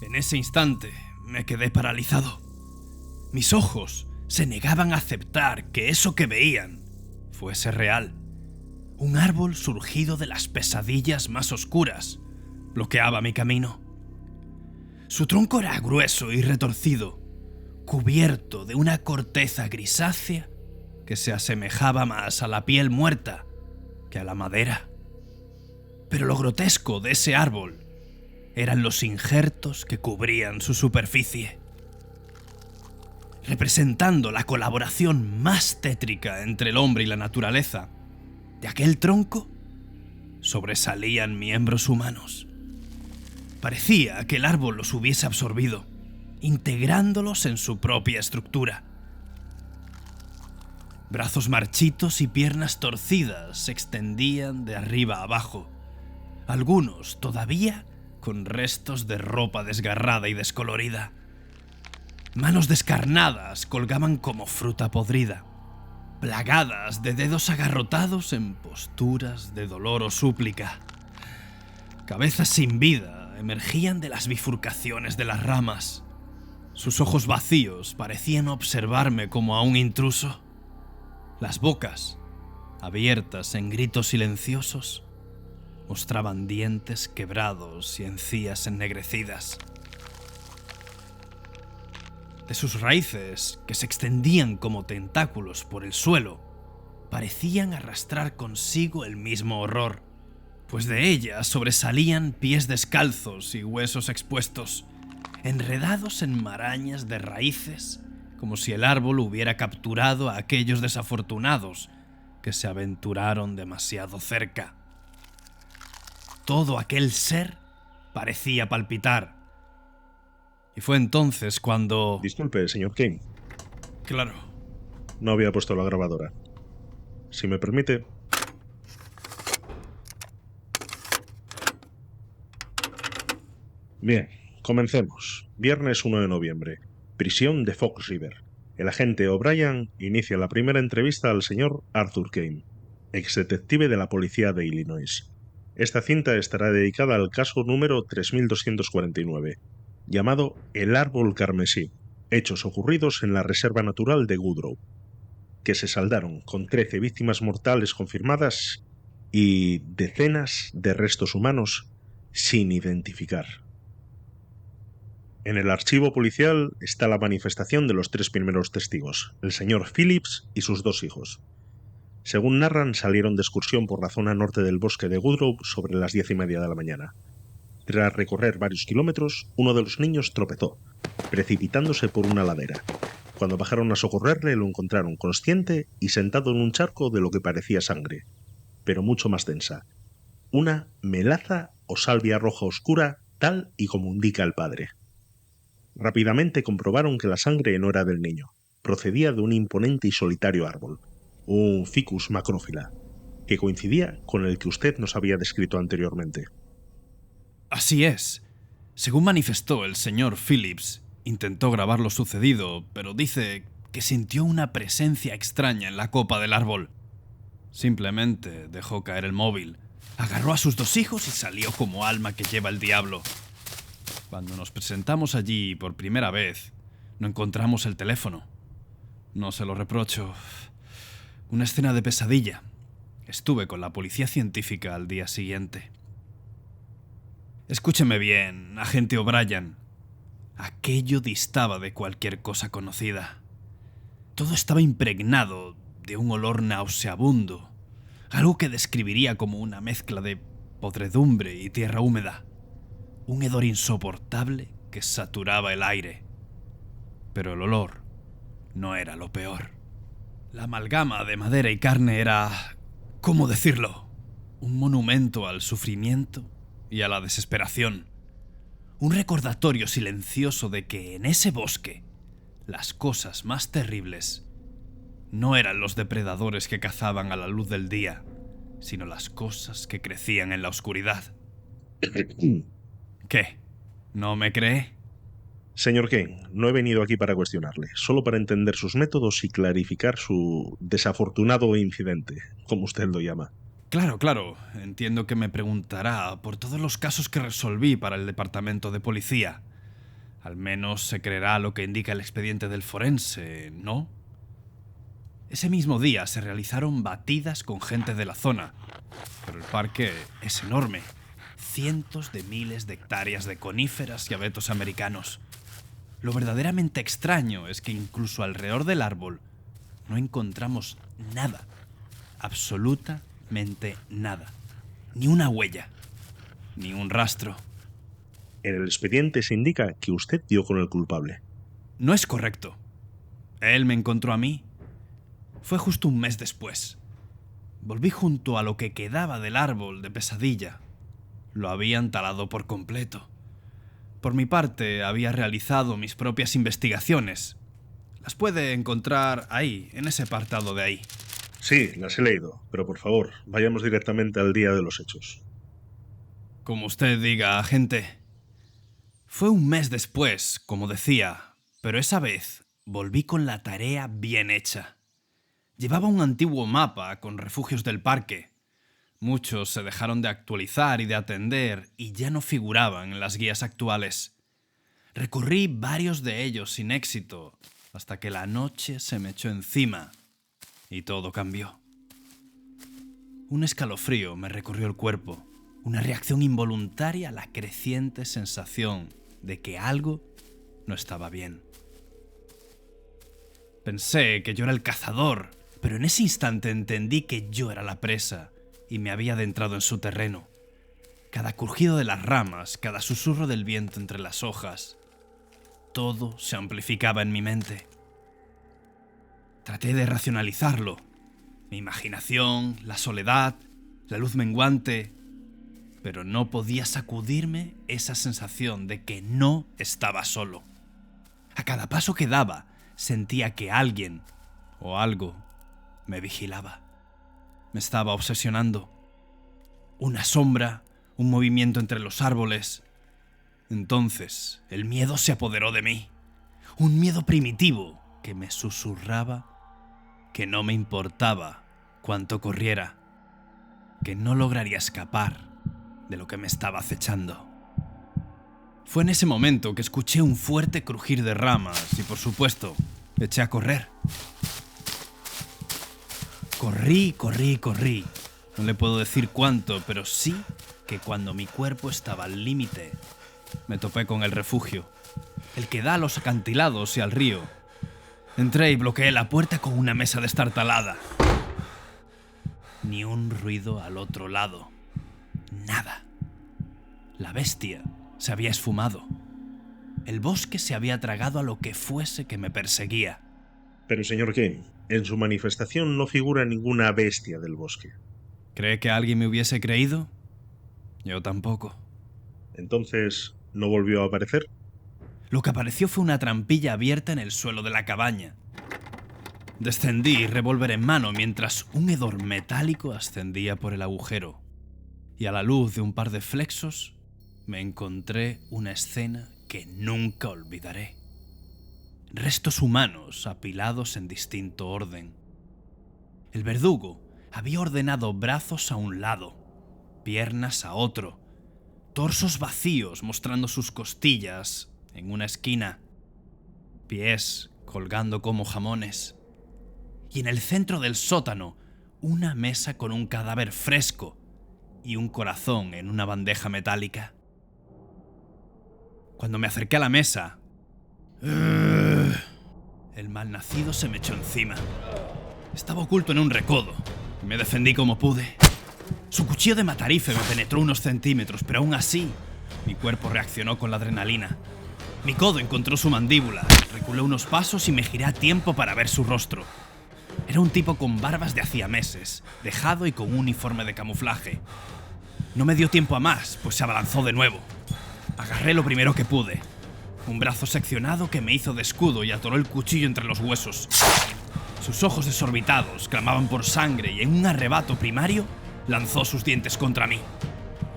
En ese instante me quedé paralizado. Mis ojos se negaban a aceptar que eso que veían fuese real. Un árbol surgido de las pesadillas más oscuras bloqueaba mi camino. Su tronco era grueso y retorcido, cubierto de una corteza grisácea que se asemejaba más a la piel muerta que a la madera. Pero lo grotesco de ese árbol eran los injertos que cubrían su superficie. Representando la colaboración más tétrica entre el hombre y la naturaleza, de aquel tronco sobresalían miembros humanos. Parecía que el árbol los hubiese absorbido, integrándolos en su propia estructura. Brazos marchitos y piernas torcidas se extendían de arriba a abajo, algunos todavía con restos de ropa desgarrada y descolorida. Manos descarnadas colgaban como fruta podrida, plagadas de dedos agarrotados en posturas de dolor o súplica. Cabezas sin vida emergían de las bifurcaciones de las ramas. Sus ojos vacíos parecían observarme como a un intruso. Las bocas, abiertas en gritos silenciosos, mostraban dientes quebrados y encías ennegrecidas. De sus raíces, que se extendían como tentáculos por el suelo, parecían arrastrar consigo el mismo horror, pues de ellas sobresalían pies descalzos y huesos expuestos, enredados en marañas de raíces, como si el árbol hubiera capturado a aquellos desafortunados que se aventuraron demasiado cerca. Todo aquel ser parecía palpitar. Y fue entonces cuando... Disculpe, señor Kane. Claro. No había puesto la grabadora. Si me permite... Bien, comencemos. Viernes 1 de noviembre. Prisión de Fox River. El agente O'Brien inicia la primera entrevista al señor Arthur Kane, exdetective de la policía de Illinois. Esta cinta estará dedicada al caso número 3249, llamado El Árbol Carmesí, hechos ocurridos en la Reserva Natural de Woodrow, que se saldaron con 13 víctimas mortales confirmadas y decenas de restos humanos sin identificar. En el archivo policial está la manifestación de los 3 primeros testigos, el señor Phillips y sus 2 hijos. Según narran, salieron de excursión por la zona norte del bosque de Woodrow sobre las 10:30 de la mañana. Tras recorrer varios kilómetros, uno de los niños tropezó, precipitándose por una ladera. Cuando bajaron a socorrerle, lo encontraron consciente y sentado en un charco de lo que parecía sangre, pero mucho más densa. Una melaza o salvia roja oscura, tal y como indica el padre. Rápidamente comprobaron que la sangre no era del niño, procedía de un imponente y solitario árbol, un Ficus macrófila, que coincidía con el que usted nos había descrito anteriormente. Así es. Según manifestó el señor Phillips, intentó grabar lo sucedido, pero dice que sintió una presencia extraña en la copa del árbol. Simplemente dejó caer el móvil, agarró a sus 2 hijos y salió como alma que lleva el diablo. Cuando nos presentamos allí por primera vez, no encontramos el teléfono. No se lo reprocho. Una escena de pesadilla. Estuve con la policía científica al día siguiente. Escúcheme bien, agente O'Brien. Aquello distaba de cualquier cosa conocida. Todo estaba impregnado de un olor nauseabundo, algo que describiría como una mezcla de podredumbre y tierra húmeda. Un hedor insoportable que saturaba el aire. Pero el olor no era lo peor. La amalgama de madera y carne era, ¿cómo decirlo?, un monumento al sufrimiento y a la desesperación. Un recordatorio silencioso de que en ese bosque las cosas más terribles no eran los depredadores que cazaban a la luz del día, sino las cosas que crecían en la oscuridad. ¿Qué? ¿No me cree? Señor Kane, no he venido aquí para cuestionarle, solo para entender sus métodos y clarificar su desafortunado incidente, como usted lo llama. Claro. Entiendo que me preguntará por todos los casos que resolví para el departamento de policía. Al menos se creerá lo que indica el expediente del forense, ¿no? Ese mismo día se realizaron batidas con gente de la zona, pero el parque es enorme. Cientos de miles de hectáreas de coníferas y abetos americanos. Lo verdaderamente extraño es que incluso alrededor del árbol no encontramos nada, absolutamente nada. Ni una huella, ni un rastro. En el expediente se indica que usted dio con el culpable. No es correcto. Él me encontró a mí. Fue justo un mes después. Volví junto a lo que quedaba del árbol de Pesadilla. Lo habían talado por completo. Por mi parte, había realizado mis propias investigaciones. Las puede encontrar ahí, en ese apartado de ahí. Sí, las he leído, pero por favor, vayamos directamente al día de los hechos. Como usted diga, agente. Fue un mes después, como decía, pero esa vez volví con la tarea bien hecha. Llevaba un antiguo mapa con refugios del parque. Muchos se dejaron de actualizar y de atender y ya no figuraban en las guías actuales. Recorrí varios de ellos sin éxito, hasta que la noche se me echó encima y todo cambió. Un escalofrío me recorrió el cuerpo, una reacción involuntaria a la creciente sensación de que algo no estaba bien. Pensé que yo era el cazador, pero en ese instante entendí que yo era la presa y me había adentrado en su terreno. Cada crujido de las ramas, cada susurro del viento entre las hojas, todo se amplificaba en mi mente. Traté de racionalizarlo. Mi imaginación, la soledad, la luz menguante, pero no podía sacudirme esa sensación de que no estaba solo. A cada paso que daba, sentía que alguien o algo me vigilaba. Me estaba obsesionando. Una sombra, un movimiento entre los árboles. Entonces, el miedo se apoderó de mí. Un miedo primitivo que me susurraba que no me importaba cuánto corriera, que no lograría escapar de lo que me estaba acechando. Fue en ese momento que escuché un fuerte crujir de ramas y, por supuesto, eché a correr. Corrí. No le puedo decir cuánto, pero sí que cuando mi cuerpo estaba al límite, me topé con el refugio, el que da a los acantilados y al río. Entré y bloqueé la puerta con una mesa destartalada. Ni un ruido al otro lado. Nada. La bestia se había esfumado. El bosque se había tragado a lo que fuese que me perseguía. Pero, señor Kane, en su manifestación no figura ninguna bestia del bosque. ¿Cree que alguien me hubiese creído? Yo tampoco. Entonces, ¿no volvió a aparecer? Lo que apareció fue una trampilla abierta en el suelo de la cabaña. Descendí, revólver en mano, mientras un hedor metálico ascendía por el agujero. Y a la luz de un par de flexos, me encontré una escena que nunca olvidaré. Restos humanos apilados en distinto orden. El verdugo había ordenado brazos a un lado, piernas a otro, torsos vacíos mostrando sus costillas en una esquina, pies colgando como jamones. Y en el centro del sótano, una mesa con un cadáver fresco y un corazón en una bandeja metálica. Cuando me acerqué a la mesa, el malnacido se me echó encima. Estaba oculto en un recodo y me defendí como pude. Su cuchillo de matarife me penetró unos centímetros, pero aún así, mi cuerpo reaccionó con la adrenalina. Mi codo encontró su mandíbula, reculé unos pasos y me giré a tiempo para ver su rostro. Era un tipo con barbas de hacía meses, dejado y con un uniforme de camuflaje. No me dio tiempo a más, pues se abalanzó de nuevo. Agarré lo primero que pude. Un brazo seccionado que me hizo de escudo y atoró el cuchillo entre los huesos. Sus ojos desorbitados clamaban por sangre y en un arrebato primario lanzó sus dientes contra mí.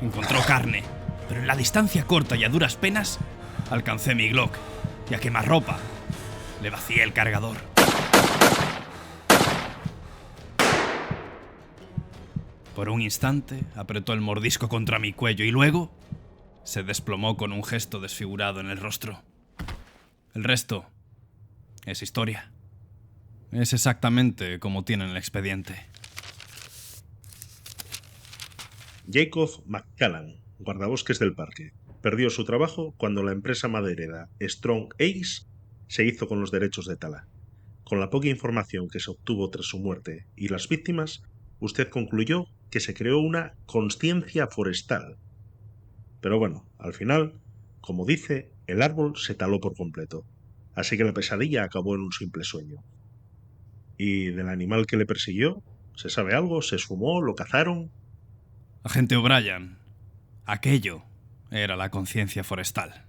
Encontró carne, pero en la distancia corta y a duras penas alcancé mi Glock y a quemarropa le vacié el cargador. Por un instante apretó el mordisco contra mi cuello y luego se desplomó con un gesto desfigurado en el rostro. El resto es historia. Es exactamente como tienen el expediente. Jacob McCallan, guardabosques del parque, perdió su trabajo cuando la empresa maderera Strong Ace se hizo con los derechos de tala. Con la poca información que se obtuvo tras su muerte y las víctimas, usted concluyó que se creó una conciencia forestal. Pero bueno, al final, como dice, el árbol se taló por completo, así que la pesadilla acabó en un simple sueño. ¿Y del animal que le persiguió? ¿Se sabe algo? ¿Se esfumó? ¿Lo cazaron? Agente O'Brien, aquello era la conciencia forestal.